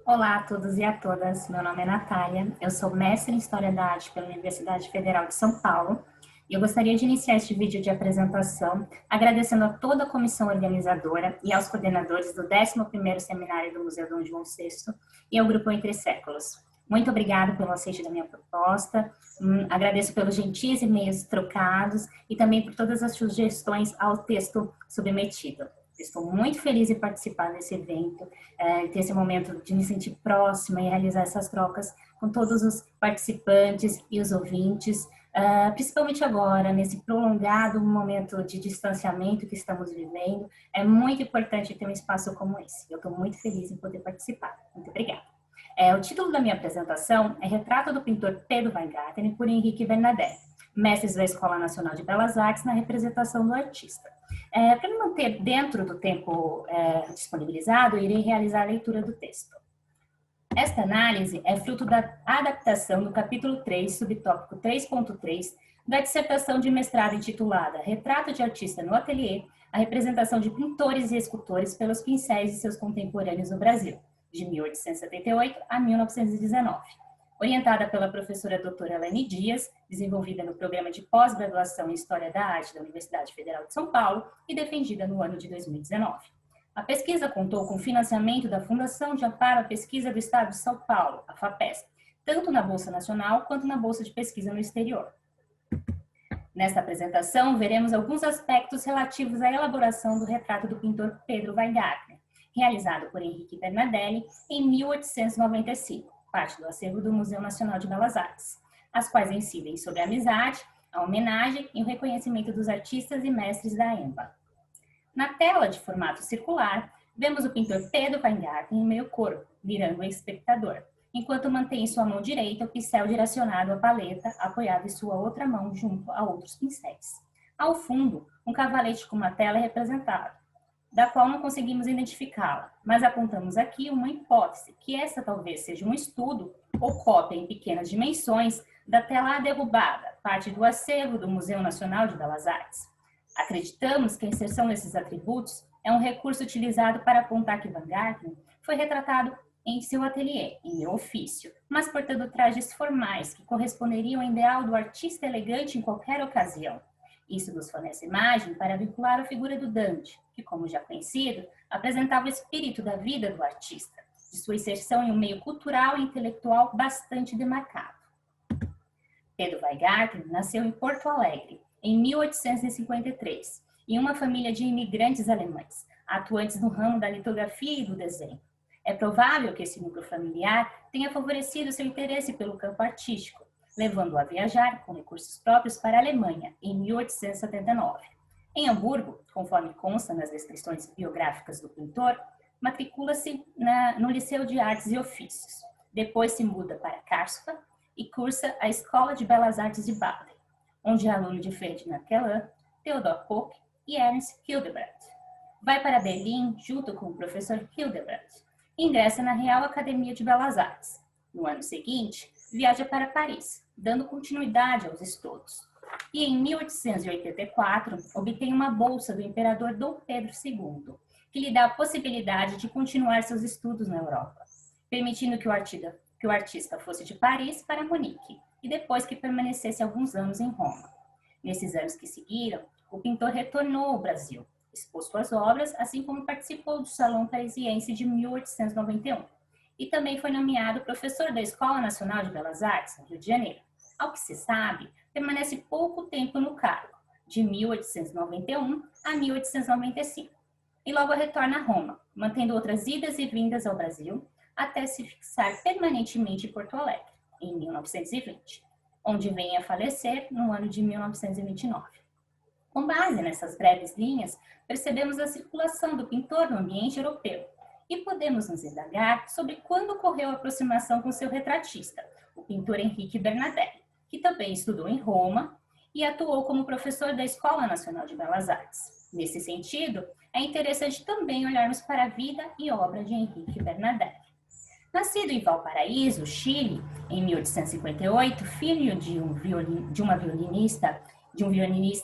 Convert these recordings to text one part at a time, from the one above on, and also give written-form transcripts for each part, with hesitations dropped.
Olá a todos e a todas, meu nome é Natália, eu sou mestre em História da Arte pela Universidade Federal de São Paulo e eu gostaria de iniciar este vídeo de apresentação agradecendo a toda a comissão organizadora e aos coordenadores do 11º Seminário do Museu Dom João VI e ao Grupo Entre Séculos. Muito obrigada pelo aceite da minha proposta, agradeço pelos gentis e-mails trocados e também por todas as sugestões ao texto submetido. Estou muito feliz em participar desse evento, ter esse momento de me sentir próxima e realizar essas trocas com todos os participantes e os ouvintes, principalmente agora, nesse prolongado momento de distanciamento que estamos vivendo. É muito importante ter um espaço como esse. Eu estou muito feliz em poder participar. Muito obrigada. O título da minha apresentação é Retrato do pintor Pedro Weingarten por Henrique Bernadette, mestres da Escola Nacional de Belas Artes na representação do artista. Para me manter dentro do tempo disponibilizado, eu irei realizar a leitura do texto. Esta análise é fruto da adaptação do capítulo 3, subtópico 3.3, da dissertação de mestrado intitulada Retrato de Artista no Ateliê, a representação de pintores e escultores pelos pincéis de seus contemporâneos no Brasil, de 1878 a 1919. Orientada pela professora doutora Elaine Dias, desenvolvida no programa de pós-graduação em História da Arte da Universidade Federal de São Paulo e defendida no ano de 2019. A pesquisa contou com financiamento da Fundação de Amparo à Pesquisa do Estado de São Paulo, a FAPESP, tanto na Bolsa Nacional quanto na Bolsa de Pesquisa no Exterior. Nesta apresentação, veremos alguns aspectos relativos à elaboração do retrato do pintor Pedro Weingarten, realizado por Henrique Bernardelli em 1895. Parte do acervo do Museu Nacional de Belas Artes, as quais incidem sobre a amizade, a homenagem e o reconhecimento dos artistas e mestres da EMBA. Na tela de formato circular, vemos o pintor Pedro Weingarten em meio corpo, virando o espectador, enquanto mantém em sua mão direita o pincel direcionado à paleta, apoiado em sua outra mão junto a outros pincéis. Ao fundo, um cavalete com uma tela é representado, da qual não conseguimos identificá-la, mas apontamos aqui uma hipótese, que essa talvez seja um estudo ou cópia em pequenas dimensões da tela derrubada, parte do acervo do Museu Nacional de Belas Artes. Acreditamos que a inserção desses atributos é um recurso utilizado para apontar que Weingarten foi retratado em seu ateliê, em meu ofício, mas portando trajes formais que corresponderiam ao ideal do artista elegante em qualquer ocasião. Isso nos fornece imagem para vincular a figura do Dante, que, como já conhecido, apresentava o espírito da vida do artista, de sua inserção em um meio cultural e intelectual bastante demarcado. Pedro Weingarten nasceu em Porto Alegre, em 1853, em uma família de imigrantes alemães, atuantes no ramo da litografia e do desenho. É provável que esse núcleo familiar tenha favorecido seu interesse pelo campo artístico, levando-o a viajar com recursos próprios para a Alemanha, em 1879. Em Hamburgo, conforme consta nas descrições biográficas do pintor, matricula-se no Liceu de Artes e Ofícios. Depois se muda para Karlsruhe e cursa a Escola de Belas Artes de Baden, onde é aluno de Ferdinand Keller, Theodor Koch e Ernst Hildebrandt. Vai para Berlim junto com o professor Hildebrandt e ingressa na Real Academia de Belas Artes. No ano seguinte, viaja para Paris, dando continuidade aos estudos. E em 1884, obtém uma bolsa do imperador Dom Pedro II, que lhe dá a possibilidade de continuar seus estudos na Europa, permitindo que o artista fosse de Paris para Munique, e depois que permanecesse alguns anos em Roma. Nesses anos que seguiram, o pintor retornou ao Brasil, expôs suas obras, assim como participou do Salão Parisiense de 1891, e também foi nomeado professor da Escola Nacional de Belas Artes, no Rio de Janeiro. Ao que se sabe, permanece pouco tempo no cargo, de 1891 a 1895, e logo retorna a Roma, mantendo outras idas e vindas ao Brasil, até se fixar permanentemente em Porto Alegre, em 1920, onde vem a falecer no ano de 1929. Com base nessas breves linhas, percebemos a circulação do pintor no ambiente europeu, e podemos nos indagar sobre quando ocorreu a aproximação com seu retratista, o pintor Henrique Bernardelli, que também estudou em Roma e atuou como professor da Escola Nacional de Belas Artes. Nesse sentido, é interessante também olharmos para a vida e obra de Henrique Bernardelli. Nascido em Valparaíso, Chile, em 1858, filho de um violinista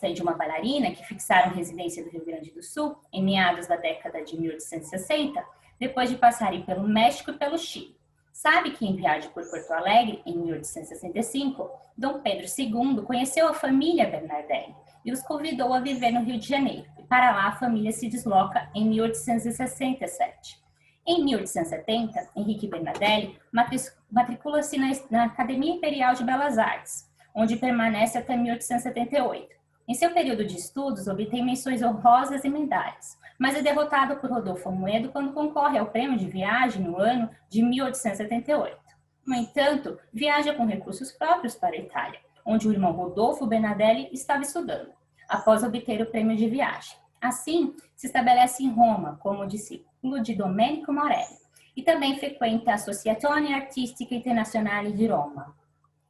e de uma bailarina que fixaram residência do Rio Grande do Sul em meados da década de 1860, depois de passarem pelo México e pelo Chile. Sabe que em viagem por Porto Alegre, em 1865, Dom Pedro II conheceu a família Bernardelli e os convidou a viver no Rio de Janeiro. E para lá a família se desloca em 1867. Em 1870, Henrique Bernardelli matricula-se na Academia Imperial de Belas Artes, onde permanece até 1878. Em seu período de estudos, obtém menções honrosas e medalhas, mas é derrotado por Rodolfo Amoedo quando concorre ao prêmio de viagem no ano de 1878. No entanto, viaja com recursos próprios para a Itália, onde o irmão Rodolfo Bernardelli estava estudando, após obter o prêmio de viagem. Assim, se estabelece em Roma como discípulo de Domenico Morelli e também frequenta a Associazione Artistica Internazionale di Roma.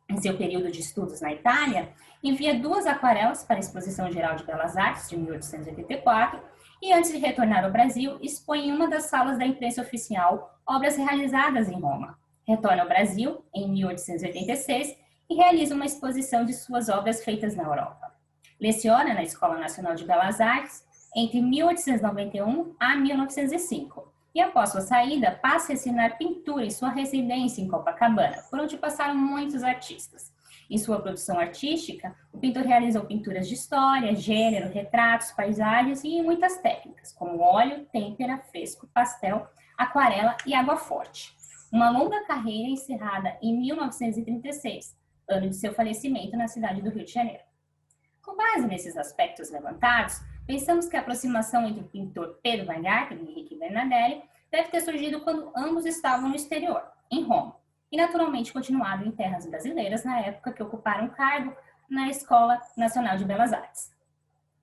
Em seu período de estudos na Itália, envia 2 aquarelas para a Exposição Geral de Belas Artes de 1884 e, antes de retornar ao Brasil, expõe em uma das salas da imprensa oficial obras realizadas em Roma. Retorna ao Brasil em 1886 e realiza uma exposição de suas obras feitas na Europa. Leciona na Escola Nacional de Belas Artes entre 1891 a 1905. E após sua saída, passa a ensinar pintura em sua residência em Copacabana, por onde passaram muitos artistas. Em sua produção artística, o pintor realizou pinturas de história, gênero, retratos, paisagens e muitas técnicas, como óleo, têmpera, fresco, pastel, aquarela e água forte. Uma longa carreira encerrada em 1936, ano de seu falecimento na cidade do Rio de Janeiro. Com base nesses aspectos levantados, pensamos que a aproximação entre o pintor Pedro Weingarten e Henrique Bernardelli deve ter surgido quando ambos estavam no exterior, em Roma, e naturalmente continuado em terras brasileiras na época que ocuparam cargo na Escola Nacional de Belas Artes.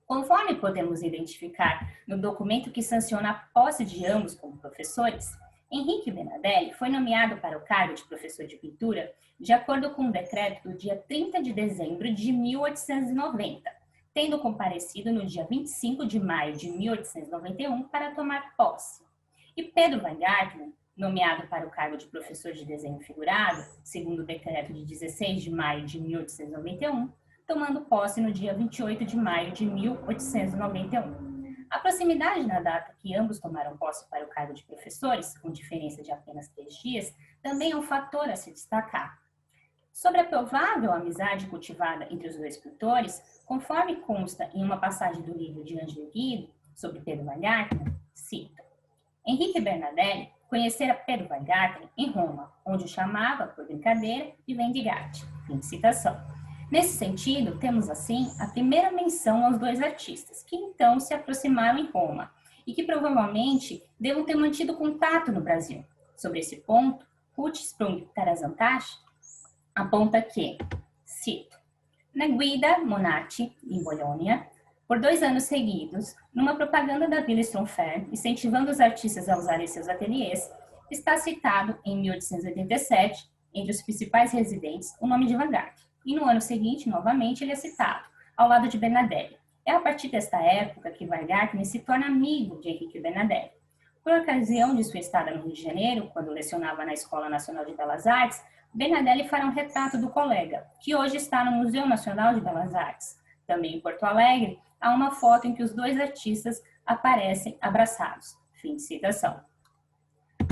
Conforme podemos identificar no documento que sanciona a posse de ambos como professores, Henrique Bernardelli foi nomeado para o cargo de professor de pintura de acordo com um decreto do dia 30 de dezembro de 1890, tendo comparecido no dia 25 de maio de 1891 para tomar posse. E Pedro Weingarten, nomeado para o cargo de professor de desenho figurado, segundo o decreto de 16 de maio de 1891, tomando posse no dia 28 de maio de 1891. A proximidade na data que ambos tomaram posse para o cargo de professores, com diferença de apenas 3 dias, também é um fator a se destacar. Sobre a provável amizade cultivada entre os dois pintores, conforme consta em uma passagem do livro de Ângelo Guido, sobre Pedro Weingarten, cito: Henrique Bernardelli conhecera Pedro Weingarten em Roma, onde o chamava, por brincadeira, de Vendigatti. Fim de citação. Nesse sentido, temos assim a primeira menção aos dois artistas, que então se aproximaram em Roma e que provavelmente devam ter mantido contato no Brasil. Sobre esse ponto, Ruth Sprung-Tarazantash aponta que, cito, na Guida Monati, em Bolonha, por 2 anos seguidos, numa propaganda da Villa Stonfair, incentivando os artistas a usarem seus ateliês, está citado, em 1887, entre os principais residentes, o nome de Weingarten. E no ano seguinte, novamente, ele é citado, ao lado de Bernardelli. É a partir desta época que Weingarten se torna amigo de Henrique Bernardelli. Por ocasião de sua estada no Rio de Janeiro, quando lecionava na Escola Nacional de Belas Artes, Bernardelli fará um retrato do colega, que hoje está no Museu Nacional de Belas Artes. Também em Porto Alegre, há uma foto em que os dois artistas aparecem abraçados. Fim de citação.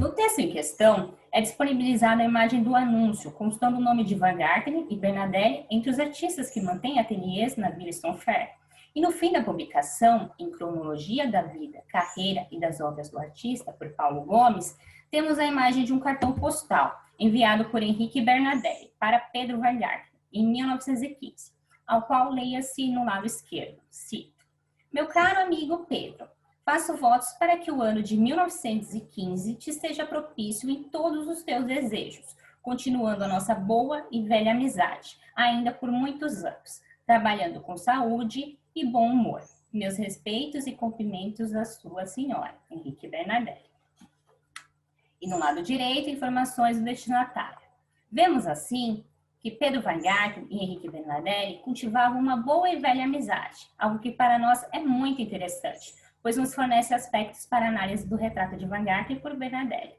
No texto em questão, é disponibilizada a imagem do anúncio, constando o nome de Weingarten e Bernardelli entre os artistas que mantêm ateliês na Villa Stonfair. E no fim da publicação, em cronologia da vida, carreira e das obras do artista, por Paulo Gomes, temos a imagem de um cartão postal, enviado por Henrique Bernardelli para Pedro Weingarten, em 1915, ao qual leia-se no lado esquerdo, cito: Meu caro amigo Pedro, faço votos para que o ano de 1915 te esteja propício em todos os teus desejos, continuando a nossa boa e velha amizade, ainda por muitos anos, trabalhando com saúde e bom humor. Meus respeitos e cumprimentos à sua senhora, Henrique Bernardelli. E no lado direito, informações do destinatário. Vemos assim que Pedro Weingarten e Henrique Bernardelli cultivavam uma boa e velha amizade, algo que para nós é muito interessante, pois nos fornece aspectos para análise do retrato de Weingarten por Bernardelli.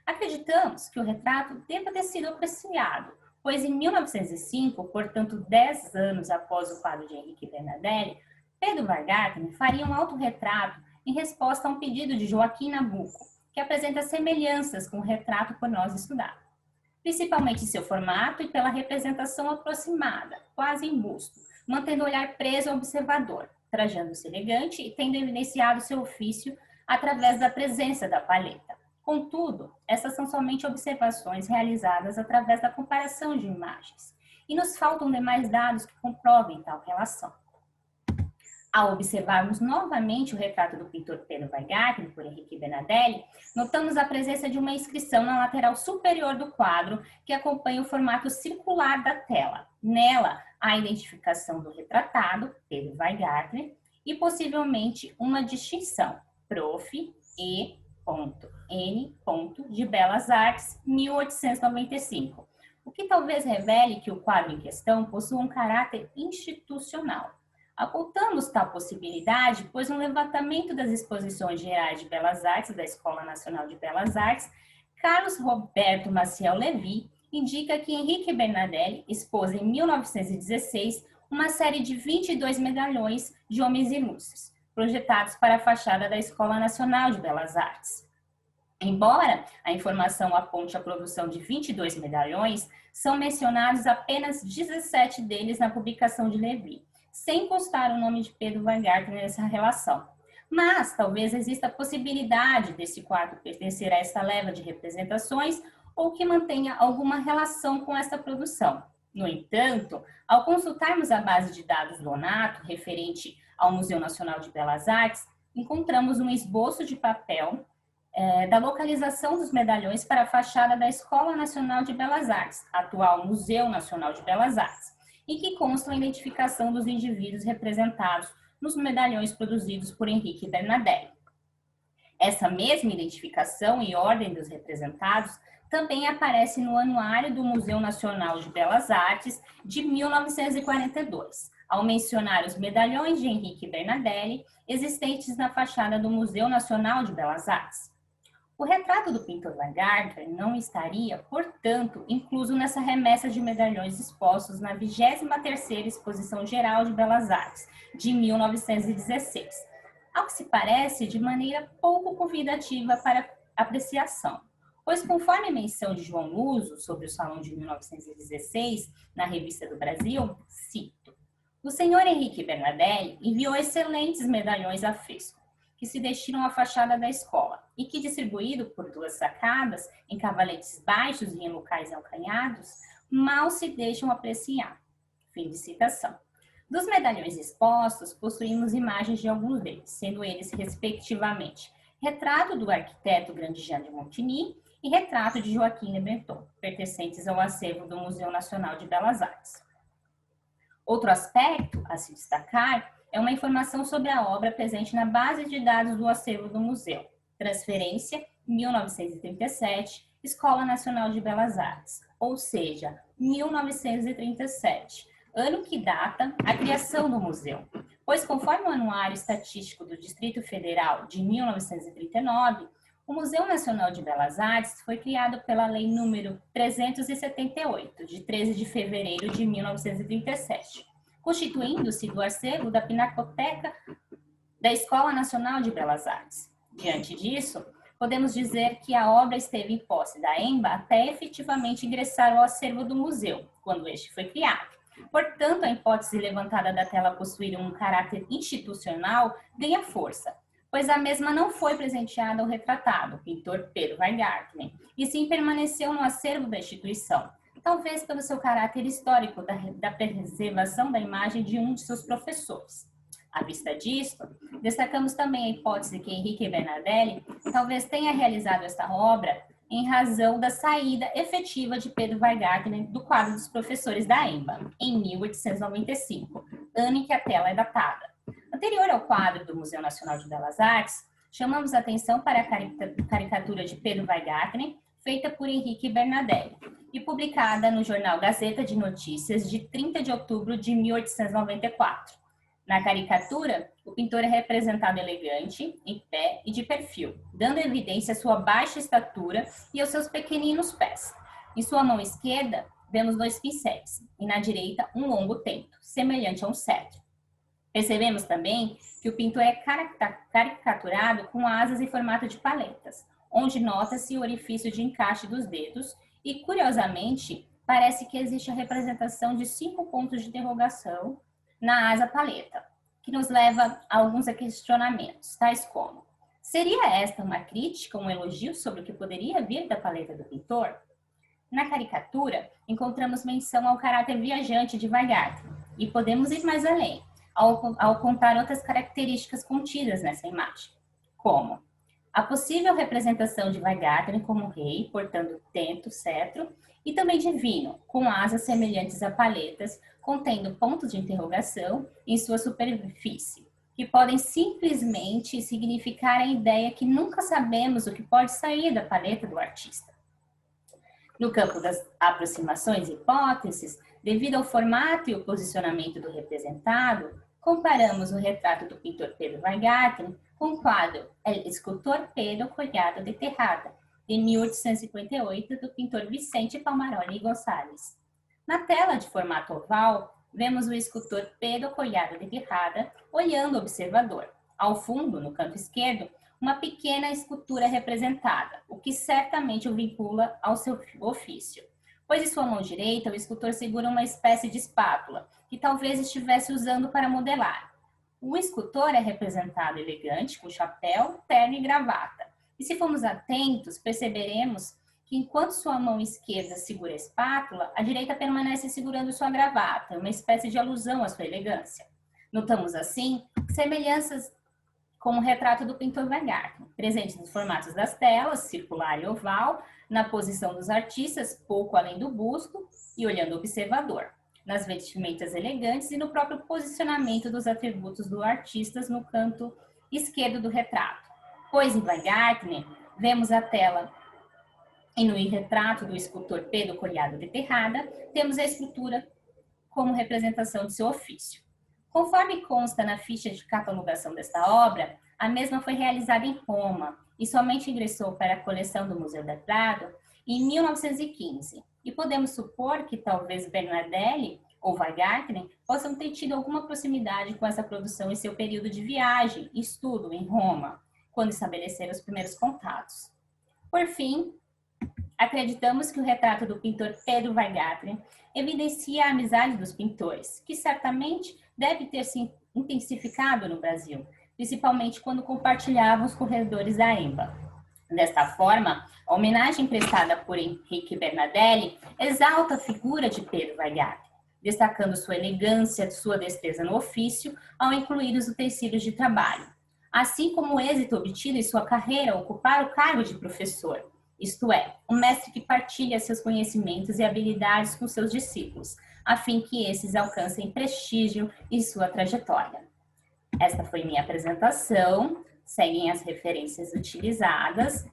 Acreditamos que o retrato deva ter sido apreciado, pois em 1905, portanto 10 anos após o quadro de Henrique Bernardelli, Pedro Weingarten faria um autorretrato em resposta a um pedido de Joaquim Nabuco, que apresenta semelhanças com o retrato por nós estudado, principalmente em seu formato e pela representação aproximada, quase em busto, mantendo o olhar preso ao observador, trajando-se elegante e tendo evidenciado seu ofício através da presença da palheta. Contudo, essas são somente observações realizadas através da comparação de imagens, e nos faltam demais dados que comprovem tal relação. Ao observarmos novamente o retrato do pintor Pedro Weigarten, por Henrique Bernadelli, notamos a presença de uma inscrição na lateral superior do quadro que acompanha o formato circular da tela. Nela, há a identificação do retratado, Pedro Weigarten, e possivelmente uma distinção, Prof. E. N. de Belas Artes, 1895, o que talvez revele que o quadro em questão possui um caráter institucional. Apontamos tal possibilidade, pois no levantamento das exposições gerais de Belas Artes da Escola Nacional de Belas Artes, Carlos Roberto Maciel Levi indica que Henrique Bernadelli expôs em 1916 uma série de 22 medalhões de homens ilustres, projetados para a fachada da Escola Nacional de Belas Artes. Embora a informação aponte a produção de 22 medalhões, são mencionados apenas 17 deles na publicação de Levi, sem constar o nome de Pedro Weigarten nessa relação. Mas talvez exista a possibilidade desse quadro pertencer a essa leva de representações ou que mantenha alguma relação com essa produção. No entanto, ao consultarmos a base de dados do ONATO, referente ao Museu Nacional de Belas Artes, encontramos um esboço de papel da localização dos medalhões para a fachada da Escola Nacional de Belas Artes, atual Museu Nacional de Belas Artes, em que consta a identificação dos indivíduos representados nos medalhões produzidos por Henrique Bernadelli. Essa mesma identificação e ordem dos representados também aparece no Anuário do Museu Nacional de Belas Artes de 1942, ao mencionar os medalhões de Henrique Bernadelli existentes na fachada do Museu Nacional de Belas Artes. O retrato do pintor Weigarten não estaria, portanto, incluso nessa remessa de medalhões expostos na 23ª Exposição Geral de Belas Artes, de 1916, ao que se parece de maneira pouco convidativa para apreciação, pois conforme a menção de João Luso sobre o Salão de 1916, na Revista do Brasil, cito: "O senhor Henrique Bernadelli enviou excelentes medalhões a fresco, que se destinam à fachada da escola, e que, distribuído por 2 sacadas, em cavaletes baixos e em locais alcanhados, mal se deixam apreciar." Fim de citação. Dos medalhões expostos, possuímos imagens de alguns deles, sendo eles, respectivamente, retrato do arquiteto Grandjean de Montigny e retrato de Joaquim Le Breton, pertencentes ao acervo do Museu Nacional de Belas Artes. Outro aspecto a se destacar é uma informação sobre a obra presente na base de dados do acervo do museu. Transferência, 1937, Escola Nacional de Belas Artes, ou seja, 1937, ano que data a criação do museu, pois conforme o Anuário Estatístico do Distrito Federal de 1939, o Museu Nacional de Belas Artes foi criado pela Lei nº 378, de 13 de fevereiro de 1937, constituindo-se do acervo da Pinacoteca da Escola Nacional de Belas Artes. Diante disso, podemos dizer que a obra esteve em posse da EMBA até efetivamente ingressar ao acervo do museu, quando este foi criado. Portanto, a hipótese levantada da tela possuir um caráter institucional ganha força, pois a mesma não foi presenteada ao retratado, o pintor Pedro Weigarten, e sim permaneceu no acervo da instituição, talvez pelo seu caráter histórico da preservação da imagem de um de seus professores. À vista disto, destacamos também a hipótese que Henrique Bernadelli talvez tenha realizado esta obra em razão da saída efetiva de Pedro Weigarten do quadro dos professores da EMBA, em 1895, ano em que a tela é datada. Anterior ao quadro do Museu Nacional de Belas Artes, chamamos a atenção para a caricatura de Pedro Weigarten, feita por Henrique Bernadelli e publicada no jornal Gazeta de Notícias de 30 de outubro de 1894. Na caricatura, o pintor é representado elegante, em pé e de perfil, dando evidência à sua baixa estatura e aos seus pequeninos pés. Em sua mão esquerda, vemos 2 pincéis, e na direita um longo tento, semelhante a um cetro. Percebemos também que o pintor é caricaturado com asas em formato de paletas, onde nota-se o orifício de encaixe dos dedos e, curiosamente, parece que existe a representação de 5 pontos de interrogação na asa paleta, que nos leva a alguns questionamentos, tais como: seria esta uma crítica, um elogio sobre o que poderia vir da paleta do pintor? Na caricatura, encontramos menção ao caráter viajante de Weigarten, e podemos ir mais além, ao contar outras características contidas nessa imagem, como a possível representação de Weigarten como rei, portando tento, cetro, e também divino, com asas semelhantes a paletas, contendo pontos de interrogação em sua superfície, que podem simplesmente significar a ideia que nunca sabemos o que pode sair da paleta do artista. No campo das aproximações e hipóteses, devido ao formato e o posicionamento do representado, comparamos o retrato do pintor Pedro Weigarten com o quadro El Escultor Pedro Collado de Tejada, de 1858, do pintor Vicente Palmaroli Gonçalves. Na tela de formato oval, vemos o escultor Pedro Collado de Tejada olhando o observador. Ao fundo, no canto esquerdo, uma pequena escultura representada, o que certamente o vincula ao seu ofício, pois em sua mão direita o escultor segura uma espécie de espátula, que talvez estivesse usando para modelar. O escultor é representado elegante, com chapéu, terno e gravata, e se formos atentos, perceberemos que enquanto sua mão esquerda segura a espátula, a direita permanece segurando sua gravata, uma espécie de alusão à sua elegância. Notamos assim semelhanças com o retrato do pintor Weigarten, presente nos formatos das telas, circular e oval, na posição dos artistas, pouco além do busto e olhando o observador, nas vestimentas elegantes e no próprio posicionamento dos atributos do artista no canto esquerdo do retrato. Pois em Weigarten, vemos a tela e no retrato do escultor Pedro Collado de Tejada, temos a escultura como representação de seu ofício. Conforme consta na ficha de catalogação desta obra, a mesma foi realizada em Roma e somente ingressou para a coleção do Museu del Prado em 1915. E podemos supor que talvez Bernardelli ou Weigarten possam ter tido alguma proximidade com essa produção em seu período de viagem e estudo em Roma, quando estabeleceram os primeiros contatos. Por fim, acreditamos que o retrato do pintor Pedro Weigarten evidencia a amizade dos pintores, que certamente deve ter se intensificado no Brasil, principalmente quando compartilhavam os corredores da EMBA. Desta forma, a homenagem prestada por Henrique Bernardelli exalta a figura de Pedro Weigarten, destacando sua elegância, sua destreza no ofício, ao incluir os utensílios de trabalho, assim como o êxito obtido em sua carreira ao ocupar o cargo de professor, isto é, um mestre que partilha seus conhecimentos e habilidades com seus discípulos, a fim que esses alcancem prestígio em sua trajetória. Esta foi minha apresentação, seguem as referências utilizadas.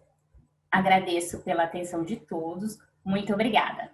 Agradeço pela atenção de todos, muito obrigada.